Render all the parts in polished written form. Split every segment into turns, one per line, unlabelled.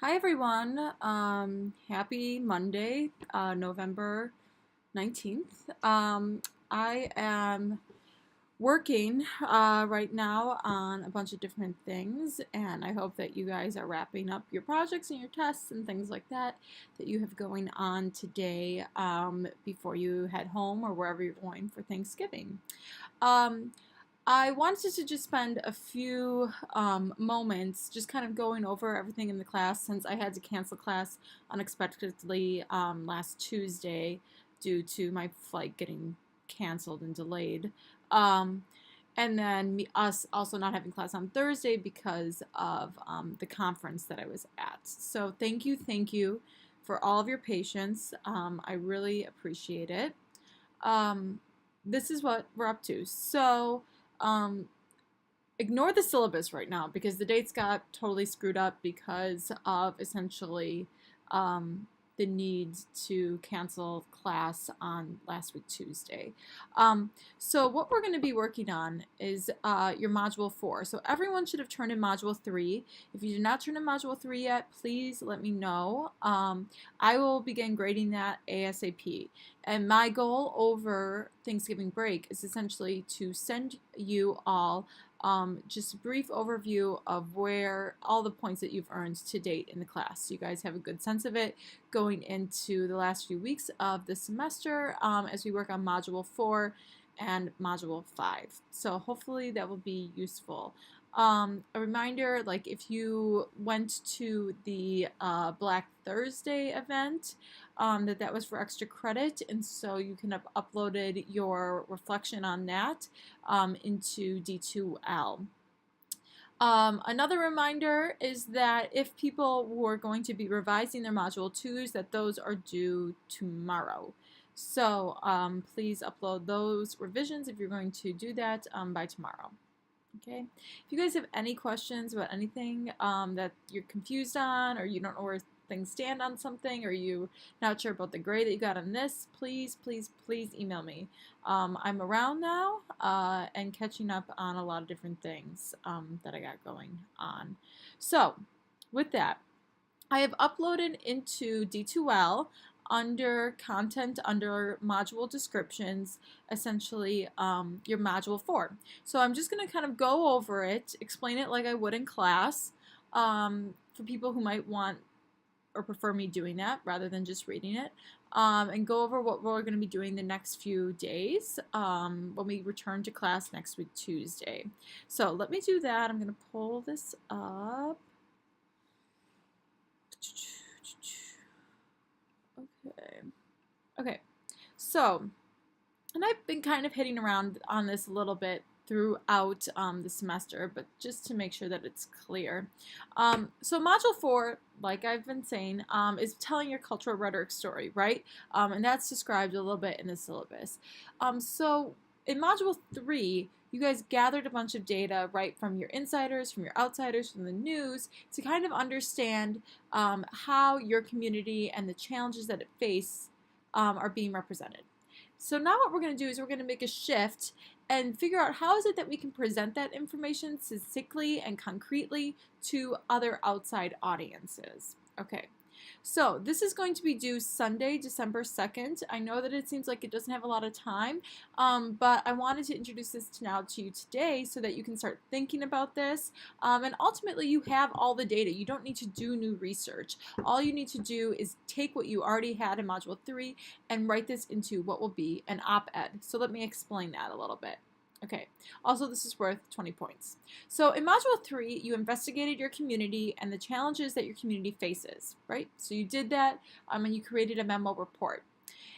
Hi everyone. Happy Monday, November 19th. I am working right now on a bunch of different things, and I hope that you guys are wrapping up your projects and your tests and things like that you have going on today before you head home or wherever you're going for Thanksgiving. Um, I wanted to just spend a few moments just kind of going over everything in the class since I had to cancel class unexpectedly last Tuesday due to my flight getting canceled and delayed. Um, and then us also not having class on Thursday because of the conference that I was at. So thank you for all of your patience. I really appreciate it. Um, this is what we're up to. So um, ignore the syllabus right now because the dates got totally screwed up because of essentially the need to cancel class on last week Tuesday. So what we're going to be working on is your Module 4. So everyone should have turned in Module 3. If you did not turn in Module 3 yet, please let me know. I will begin grading that ASAP. And my goal over Thanksgiving break is essentially to send you all just a brief overview of where all the points that you've earned to date in the class. So you guys have a good sense of it going into the last few weeks of the semester as we work on Module 4 and Module 5. So hopefully that will be useful. A reminder, like if you went to the Black Thursday event, that was for extra credit, and so you can have uploaded your reflection on that into D2L. Another reminder is that if people who are going to be revising their Module 2s, that those are due tomorrow. So please upload those revisions if you're going to do that by tomorrow. Okay. If you guys have any questions about anything that you're confused on, or you don't know where things stand on something, or you're not sure about the grade that you got on this, please email me. I'm around now and catching up on a lot of different things that I got going on. So with that, I have uploaded into D2L under content, under module descriptions, essentially your module 4. So I'm just going to kind of go over it, explain it like I would in class for people who might want or prefer me doing that rather than just reading it, and go over what we're going to be doing the next few days when we return to class next week Tuesday. So let me do that. I'm going to pull this up. Okay, so, and I've been kind of hitting around on this a little bit throughout the semester, but just to make sure that it's clear. So Module 4, like I've been saying, is telling your cultural rhetoric story, right? And that's described a little bit in the syllabus. So in Module 3, you guys gathered a bunch of data, right, from your insiders, from your outsiders, from the news, to kind of understand how your community and the challenges that it faces are being represented. So now what we're going to do is we're going to make a shift and figure out how is it that we can present that information succinctly and concretely to other outside audiences. Okay, so this is going to be due Sunday, December 2nd. I know that it seems like it doesn't have a lot of time, but I wanted to introduce this to you today so that you can start thinking about this. And ultimately, you have all the data. You don't need to do new research. All you need to do is take what you already had in Module 3 and write this into what will be an op-ed. So let me explain that a little bit. Okay, also this is worth 20 points. So in Module 3, you investigated your community and the challenges that your community faces, right? So you did that and you created a memo report.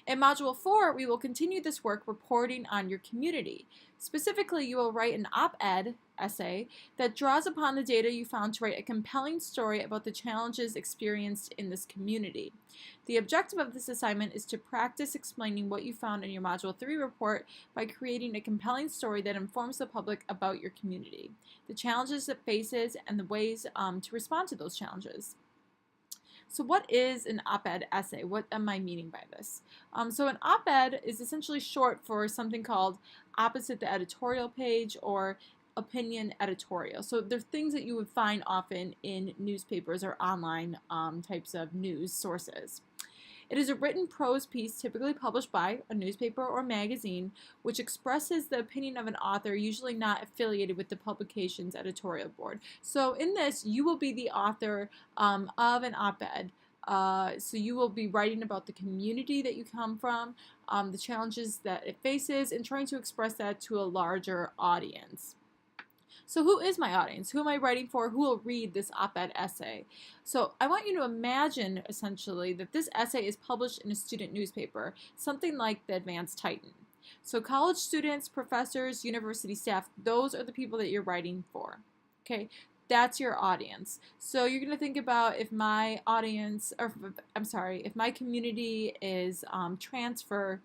In Module 4, we will continue this work reporting on your community. Specifically, you will write an op-ed essay that draws upon the data you found to write a compelling story about the challenges experienced in this community. The objective of this assignment is to practice explaining what you found in your Module 3 report by creating a compelling story that informs the public about your community, the challenges it faces, and the ways to respond to those challenges. So what is an op-ed essay? What am I meaning by this? So an op-ed is essentially short for something called opposite the editorial page, or opinion editorial. So they're things that you would find often in newspapers or online types of news sources. It is a written prose piece typically published by a newspaper or magazine which expresses the opinion of an author usually not affiliated with the publication's editorial board. So in this, you will be the author of an op-ed. So you will be writing about the community that you come from, the challenges that it faces, and trying to express that to a larger audience. So who is my audience? Who am I writing for? Who will read this op-ed essay? So I want you to imagine, essentially, that this essay is published in a student newspaper, something like the Advanced Titan. So college students, professors, university staff, those are the people that you're writing for. Okay, that's your audience. So you're going to think about if my audience, or I'm sorry, if my community is transfer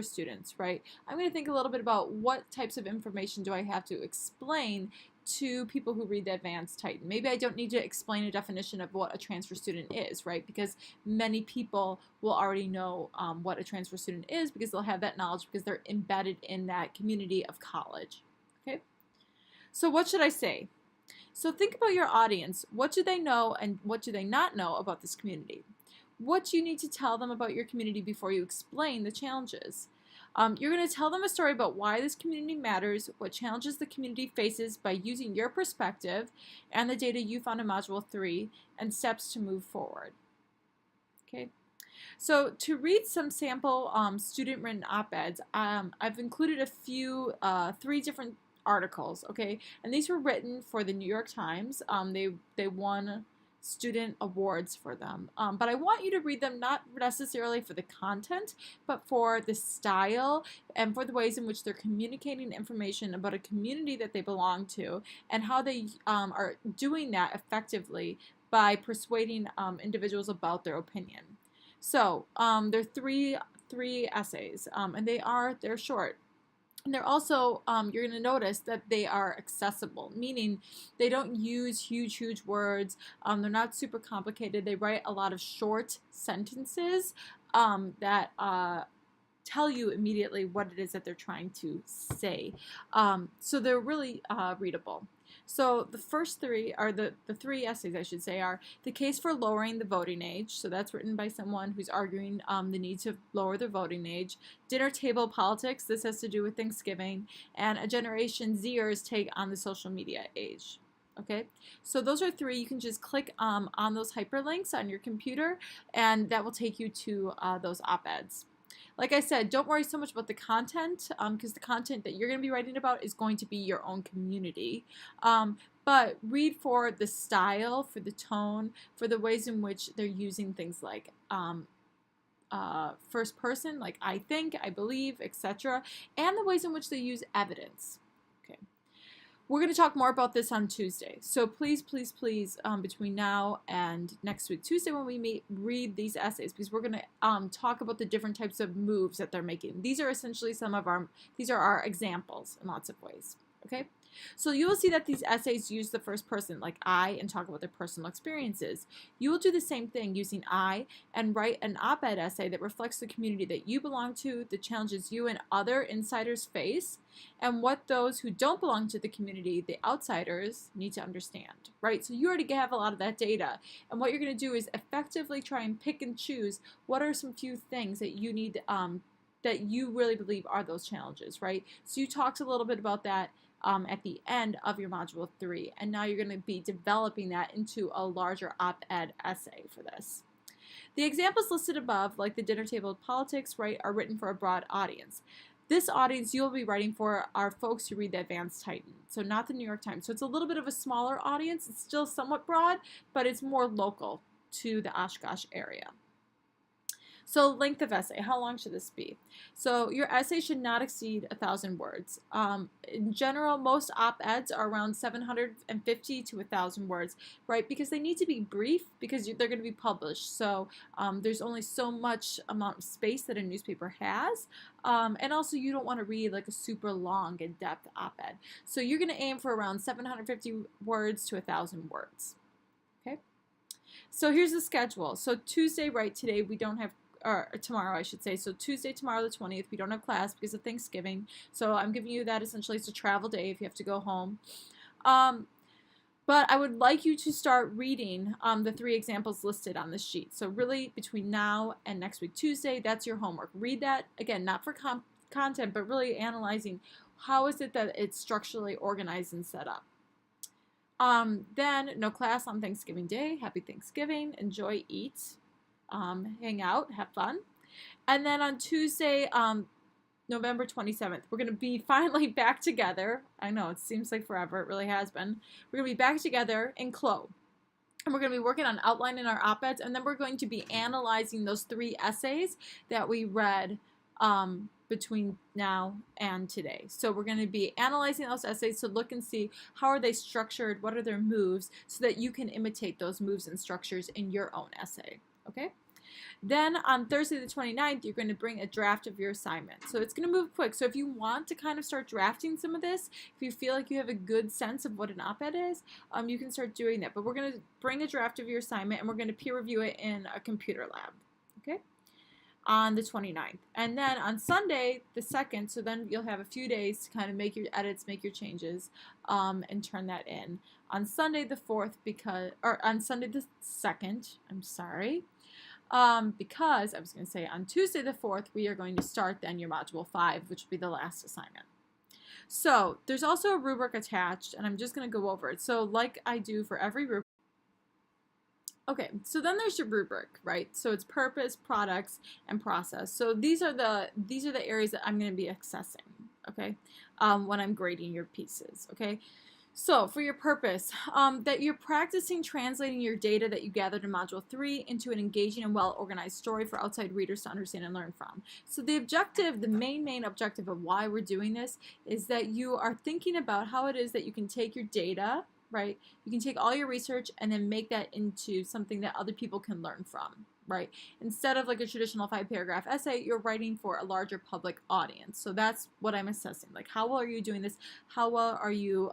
students, right? I'm going to think a little bit about what types of information do I have to explain to people who read the Advanced Titan. Maybe I don't need to explain a definition of what a transfer student is, right? Because many people will already know what a transfer student is because they'll have that knowledge because they're embedded in that community of college, okay? So what should I say? So think about your audience. What do they know and what do they not know about this community? What do you need to tell them about your community before you explain the challenges? You're going to tell them a story about why this community matters, what challenges the community faces by using your perspective and the data you found in Module 3, and steps to move forward. Okay. So to read some sample student-written op-eds, I've included a few, 3 different articles, okay? And these were written for the New York Times. They won student awards for them. But I want you to read them not necessarily for the content, but for the style and for the ways in which they're communicating information about a community that they belong to and how they are doing that effectively by persuading individuals about their opinion. So there are three essays, and they're short. And they're also, you're going to notice that they are accessible, meaning they don't use huge words. They're not super complicated. They write a lot of short sentences that tell you immediately what it is that they're trying to say. So they're really readable. So the first 3 are the 3 essays, I should say, are The Case for Lowering the Voting Age. So that's written by someone who's arguing the need to lower the voting age. Dinner Table Politics. This has to do with Thanksgiving. And A Generation Zers Take on the Social Media Age. Okay, so those are 3. You can just click on those hyperlinks on your computer, and that will take you to those op-eds. Like I said, don't worry so much about the content because the content that you're going to be writing about is going to be your own community. But read for the style, for the tone, for the ways in which they're using things like first person, like I think, I believe, etc., and the ways in which they use evidence. Okay. We're going to talk more about this on Tuesday. So please, between now and next week, Tuesday when we meet, read these essays because we're going to talk about the different types of moves that they're making. These are essentially these are our examples in lots of ways. Okay? So you will see that these essays use the first person, like I, and talk about their personal experiences. You will do the same thing using I and write an op-ed essay that reflects the community that you belong to, the challenges you and other insiders face, and what those who don't belong to the community, the outsiders, need to understand, right? So you already have a lot of that data. And what you're going to do is effectively try and pick and choose what are some few things that you need, that you really believe are those challenges, right? So you talked a little bit about that at the end of your Module 3, and now you're going to be developing that into a larger op-ed essay for this. The examples listed above, like the dinner table politics, right, are written for a broad audience. This audience you'll be writing for are folks who read the Advanced Titan, so not the New York Times. So it's a little bit of a smaller audience. It's still somewhat broad, but it's more local to the Oshkosh area. So length of essay, how long should this be? So your essay should not exceed 1,000 words. In general, most op-eds are around 750 to 1,000 words, right? Because they need to be brief because they're going to be published. So there's only so much amount of space that a newspaper has. And also you don't want to read like a super long, in-depth op-ed. So you're going to aim for around 750 words to 1,000 words. Okay? So here's the schedule. So Tuesday, right, today we don't have or tomorrow I should say. So Tuesday, tomorrow the 20th, we don't have class because of Thanksgiving. So I'm giving you that essentially as a travel day if you have to go home. But I would like you to start reading the 3 examples listed on this sheet. So really between now and next week Tuesday, that's your homework. Read that, again, not for content, but really analyzing how is it that it's structurally organized and set up. Then no class on Thanksgiving Day. Happy Thanksgiving. Enjoy, eat, hang out, have fun. And then on Tuesday, November 27th, we're going to be finally back together. I know, it seems like forever. It really has been. We're going to be back together in CLO. And we're going to be working on outlining our op-eds, and then we're going to be analyzing those 3 essays that we read between now and today. So we're going to be analyzing those essays to look and see how are they structured, what are their moves, so that you can imitate those moves and structures in your own essay. Okay? Then on Thursday the 29th, you're going to bring a draft of your assignment. So it's going to move quick. So if you want to kind of start drafting some of this, if you feel like you have a good sense of what an op-ed is, you can start doing that. But we're going to bring a draft of your assignment, and we're going to peer review it in a computer lab. Okay? On the 29th. And then on Sunday the 2nd, so then you'll have a few days to kind of make your edits, make your changes, and turn that in. On Sunday the 4th, on Sunday the 2nd, I'm sorry, because I was going to say on Tuesday the 4th, we are going to start then your Module 5, which will be the last assignment. So there's also a rubric attached, and I'm just going to go over it. So like I do for every rubric. Okay, so then there's your rubric, right? So it's purpose, products, and process. So these are the areas that I'm going to be assessing, okay, when I'm grading your pieces, okay? So for your purpose, that you're practicing translating your data that you gathered in Module 3 into an engaging and well-organized story for outside readers to understand and learn from. So the objective, the main objective of why we're doing this is that you are thinking about how it is that you can take your data, right? You can take all your research and then make that into something that other people can learn from, right? Instead of like a traditional 5-paragraph essay, you're writing for a larger public audience. So that's what I'm assessing. Like, how well are you doing this? How well are you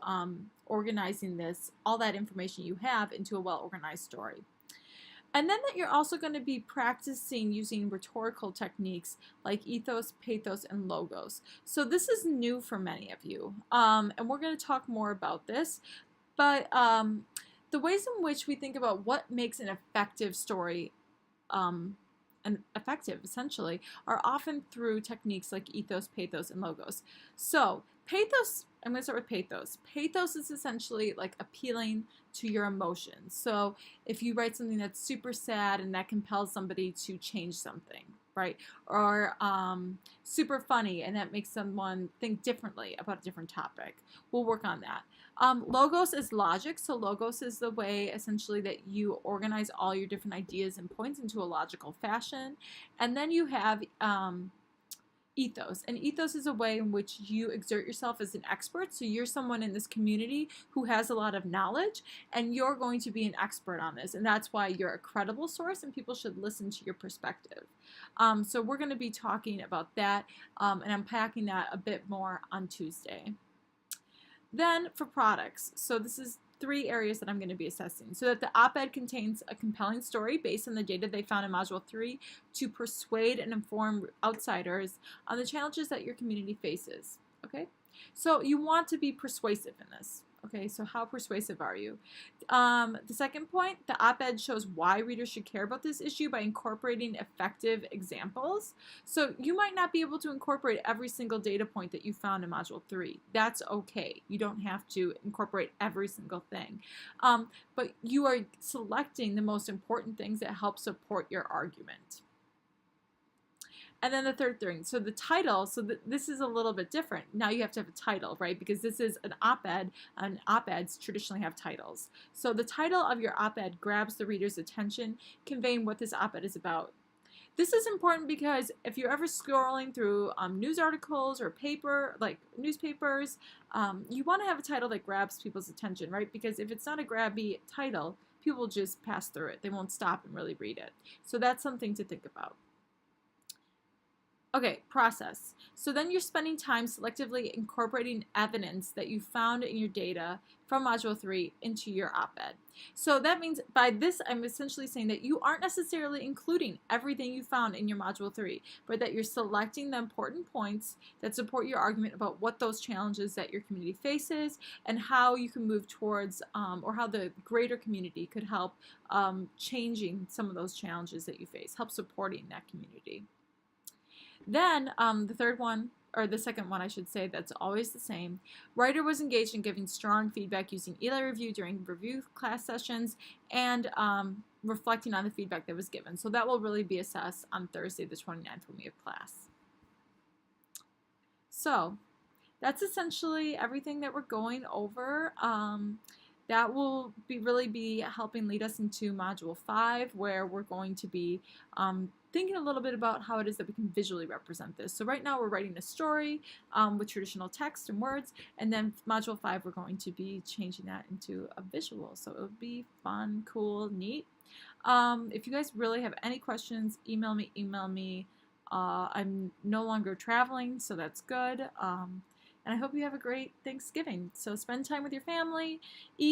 organizing this, all that information you have into a well-organized story? And then that you're also going to be practicing using rhetorical techniques like ethos, pathos, and logos. So this is new for many of you, and we're going to talk more about this. But the ways in which we think about what makes an effective story effective, essentially, are often through techniques like ethos, pathos, and logos. So pathos, I'm going to start with pathos. Pathos is essentially like appealing to your emotions. So if you write something that's super sad and that compels somebody to change something, right? Or super funny and that makes someone think differently about a different topic. We'll work on that. Logos is logic. So logos is the way essentially that you organize all your different ideas and points into a logical fashion. And then you have ethos. And ethos is a way in which you exert yourself as an expert. So you're someone in this community who has a lot of knowledge, and you're going to be an expert on this. And that's why you're a credible source, and people should listen to your perspective. So we're going to be talking about that and unpacking that a bit more on Tuesday. Then for products, so this is 3 areas that I'm going to be assessing. So that the op-ed contains a compelling story based on the data they found in Module 3 to persuade and inform outsiders on the challenges that your community faces. Okay? So you want to be persuasive in this. Okay, so how persuasive are you? The second point, the op-ed shows why readers should care about this issue by incorporating effective examples. So you might not be able to incorporate every single data point that you found in Module 3. That's okay. You don't have to incorporate every single thing. But you are selecting the most important things that help support your argument. And then the third thing, so the title, so this is a little bit different. Now you have to have a title, right? Because this is an op-ed, and op-eds traditionally have titles. So the title of your op-ed grabs the reader's attention, conveying what this op-ed is about. This is important because if you're ever scrolling through news articles or newspapers, you want to have a title that grabs people's attention, right? Because if it's not a grabby title, people will just pass through it. They won't stop and really read it. So that's something to think about. Okay, process. So then you're spending time selectively incorporating evidence that you found in your data from Module 3 into your op-ed. So that means by this, I'm essentially saying that you aren't necessarily including everything you found in your Module 3, but that you're selecting the important points that support your argument about what those challenges that your community faces and how you can move towards, or how the greater community could help changing some of those challenges that you face, help supporting that community. Then the third one, or the second one, I should say, that's always the same. Writer was engaged in giving strong feedback using Eli review during review class sessions and reflecting on the feedback that was given. So that will really be assessed on Thursday the 29th when we have class. So that's essentially everything that we're going over. That will really be helping lead us into Module 5, where we're going to be thinking a little bit about how it is that we can visually represent this. So right now we're writing a story with traditional text and words, and then Module 5 we're going to be changing that into a visual. So it'll be fun, cool, neat. If you guys really have any questions, email me. I'm no longer traveling, so that's good. And I hope you have a great Thanksgiving. So spend time with your family, eat